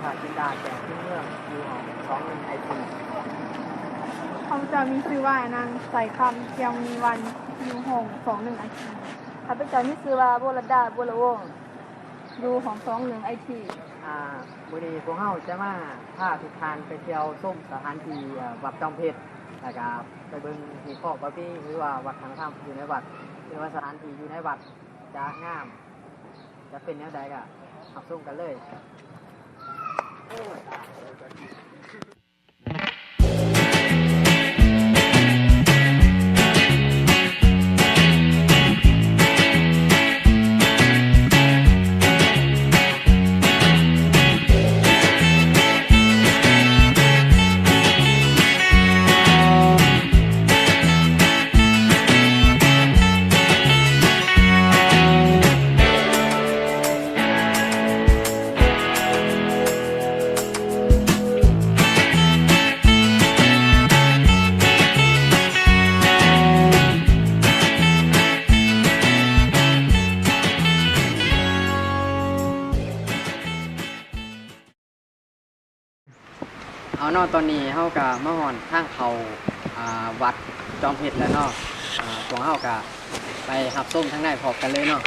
ผาจินดาแก่ที่เมืองอยู่ของ2 1 IT ข้าพเจ้ามีชื่อว่านางใส่คำเทียมมีวันอยู่ห้อง21 IT ข้าพเจ้ามีชื่อว่าโบรดาบัวละวงอยู่ห้อง21 IT มื้อนี้พวกเฮาจะมาพาทุกท่านไปเที่ยวชมสถานที่วัดจอมเพชรแล้วก็ไปเบิ่งที่ครอบประเพณีหรือว่าวัฒนธรรมอยู่ในวัดหรือว่าสถานที่อยู่ในวัดจะงามจะเป็นแนวใดก็รับชมกันเลยเอาเนาะตอนนี้เฮาก็มาฮอดทางเขาวัดจอมเพชรแล้วเนาะพวกเฮาก็ไปรับชมทางในพร้อมกันเลยเนาะ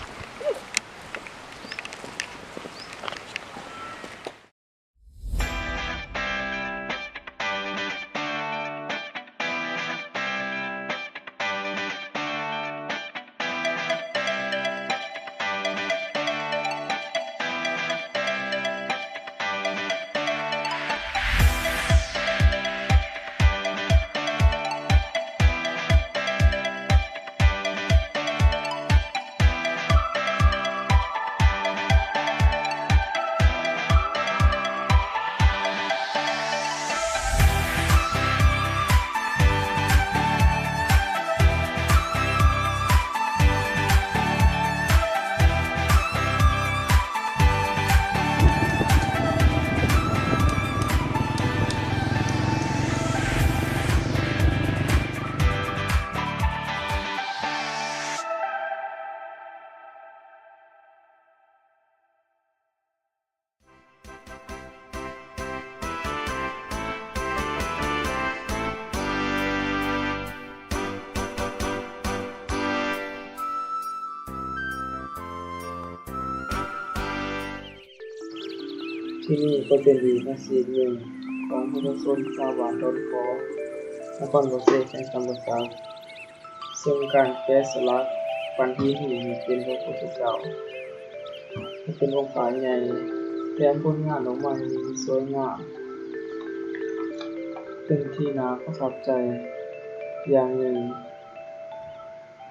ที่นี่ก็เป็นอีกมัสยิดหนึ่งของพุทธชนชาวบ้านดอนขอนครบวเสแห่งตำบลสาวซึ่งการแกะสลักฟันที่หินเป็นพระพุทธเจ้าเป็นองค์พระใหญ่แถมผลงานออกมาสวยงามเป็นที่น่าประทับใจอย่างหนึ่ง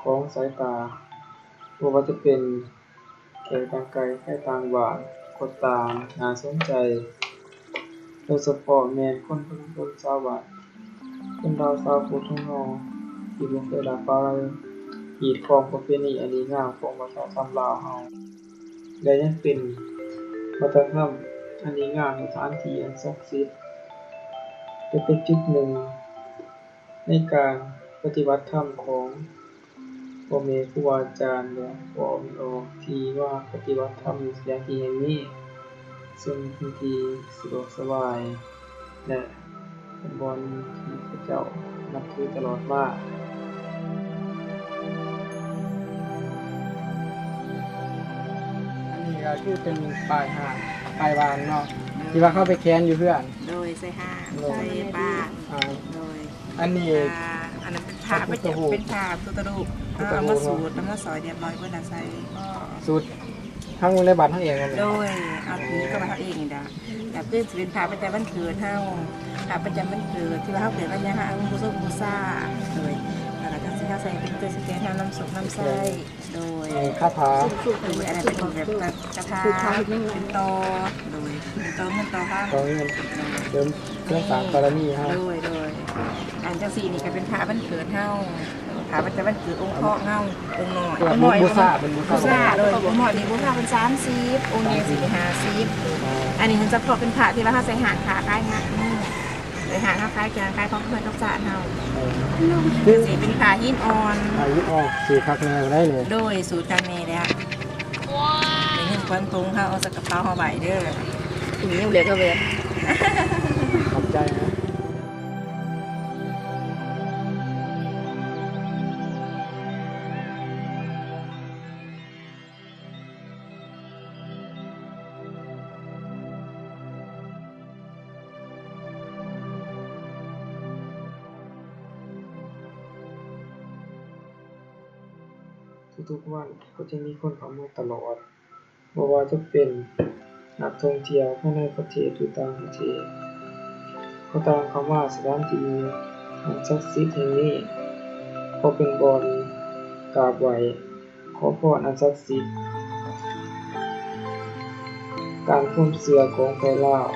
ของสายตาบ่ว่าจะเป็นแขกต่างไกลแค่ต่างบ้านก็ตามน่าสนใจโดยเฉพาะแม่นคนชาวบ้านคนดาวชาวพุทธของเราที่บ่เคยรับฟังอีกของประเพณีอันดีงามของวัฒนธรรมลาวเฮาและยังเป็นวัฒนธรรมอันดีงามในสถานที่อันศักดิ์สิทธิ์จะเป็นจุดหนึ่งในการปฏิบัติธรรมของพ่อแม่ครูบาอาจารย์และพ่อแม่ที่ว่าปฏิบัติธรรมอยู่สถานที่แห่งนี้ซึ่งเป็นที่สะดวกสบายและเป็นบอนที่พระเจ้านับถือตลอดมาอันนี้ก็คือเป็นป้ายห้างป้ายวานเนาะที่ว่าเข้าไปแค้นอยู่เพื่อนโดยใส่ห้างใส่บ้านโดยอันนี้อันนั้นเป็นผ้าเป็นผ้าตุตรูเอามาสูตรแล้วมาซอยเรียบร้อยเพื่อนใส่สูตรทั้งในบัตรทั้งเองเลยโดยเอาทีก็มาทำเองนี่นะแต่คือเป็นผ้าประจำวันเกิดเฮาผ้าประจำวันเกิดที่ว่าเฮาเกิดวันยังฮะบูซุบูซ่าโดยแล้วก็สิเฮาใส่เป็นตัวสแกนน้ำสุกน้ำใส่โดยคาถาโดยอะไรเป็นแบบกระทาเป็นตอโดยเป็นตอเงินตอค่ะตอเงินเดิมเครื่องสามกรณีเฮาโดยอันจังสี่นี่ก็เป็นผ้าวันเกิดเฮาผ้าประจำวันเกิดองค์พ่อเฮาองค์น้อยบูซ่าเป็นบูซ่าโดยองค์หมอนี่บูซ่าเป็น30องค์นี้50อันนี้มันจะพอเป็นผ้าที่ว่าเฮาใส่หางขาคล้ายงะใส่หางคล้ายกันคล้ายของเพื่อนทักษะเฮาสีเป็นผ้าหินอ่อนหินอ่อนสีคักแนวได้เลยโดยสูตรคักแนวแล้วว้าวเป็นเงินควันตรงเฮาเอาใส่กระเป๋าเฮาใบเด้อ คุณนิ้วเลยก็เว้น ขอบใจนะ ทุกๆวันก็จะมีคนเข้ามาตลอดบ่ว่าจะเป็นนักท่องเที่ยวภายในประเทศหรือต่างประเทศเขาต่างเข้ามาสถานที่อันศักดิ์สิทธิ์แห่งนี้เพราะเป็นบ่อนกราบไหว้ขอพรอันศักดิ์สิทธิ์การความเชื่อของไทลาว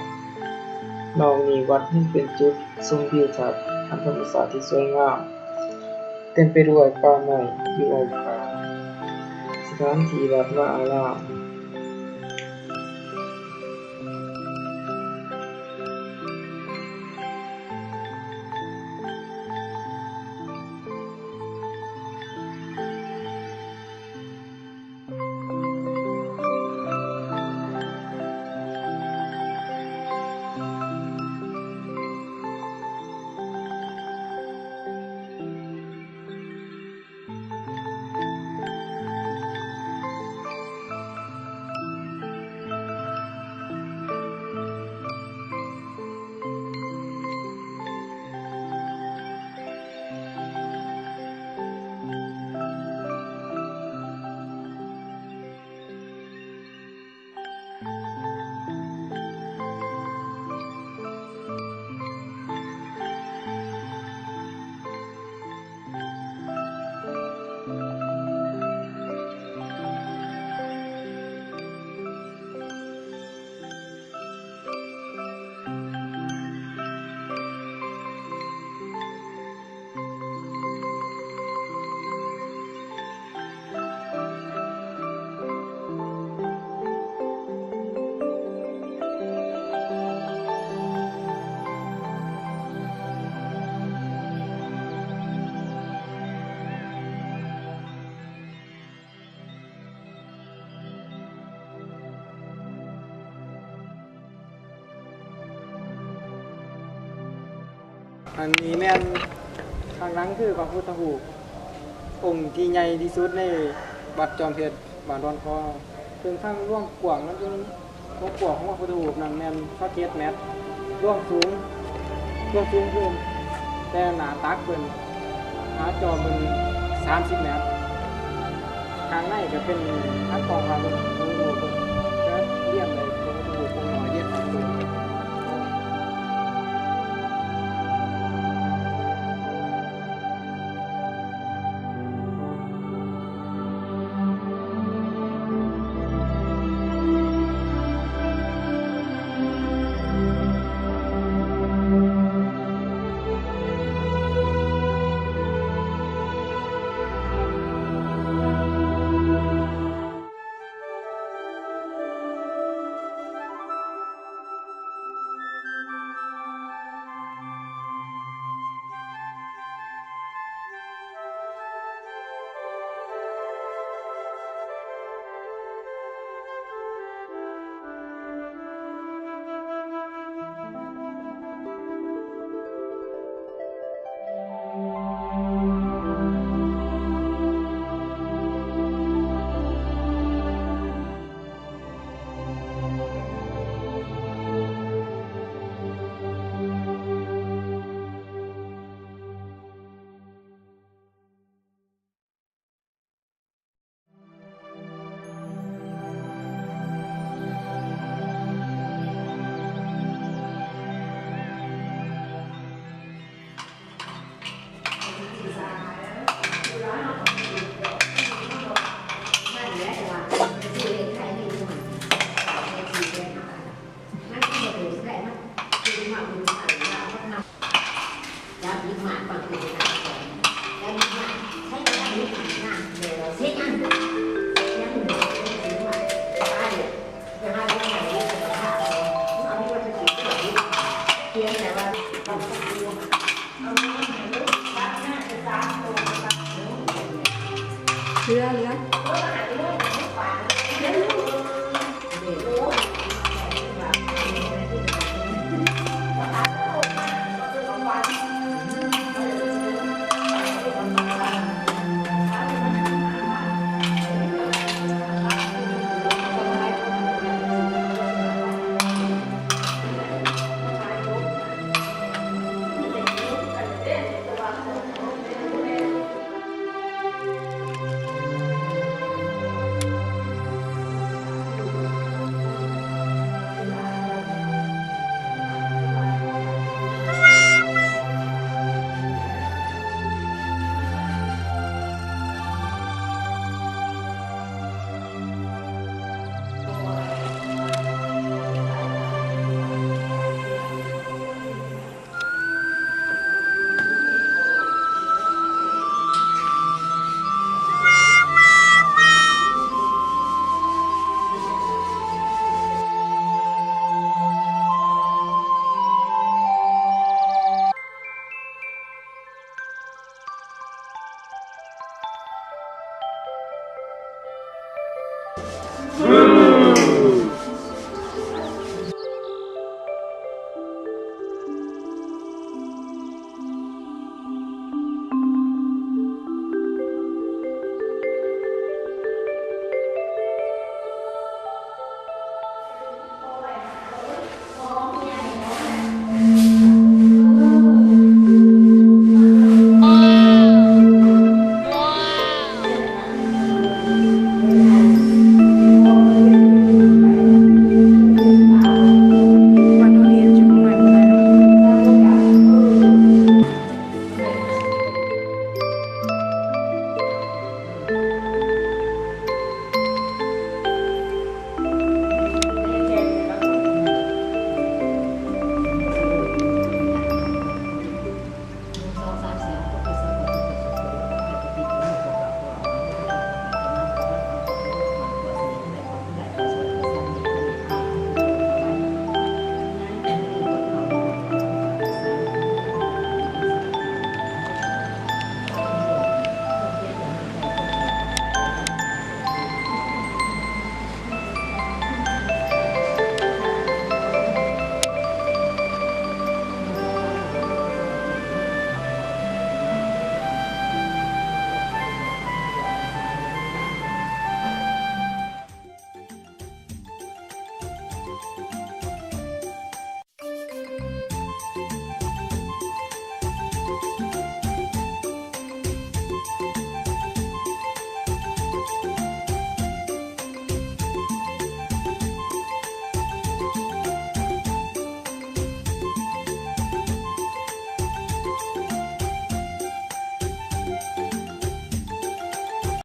นอกนี้วัดยังเป็นจุดชมวิวทัศน์อันธรรมชาติที่สวยงามเต็มไปด้วยป่าไม้อยู่อ้อมกายสถานที่วัดวาอาราม อันนี้แม่นทางหลังคือพระพุทธรูปองค์ที่ใหญ่ที่สุดในวัดจอมเพชรบ้านดอนคอซึ่งทางร่วมกว้างนั้นเป็นร่วมกว้างของพระพุทธรูปนั่นแม่น27 เมตรร่วมสูงขึ้นแต่หน้าตักเพิ่นหาจอมัน30 เมตรข้างในก็เป็นทางกองพระพุทธรูป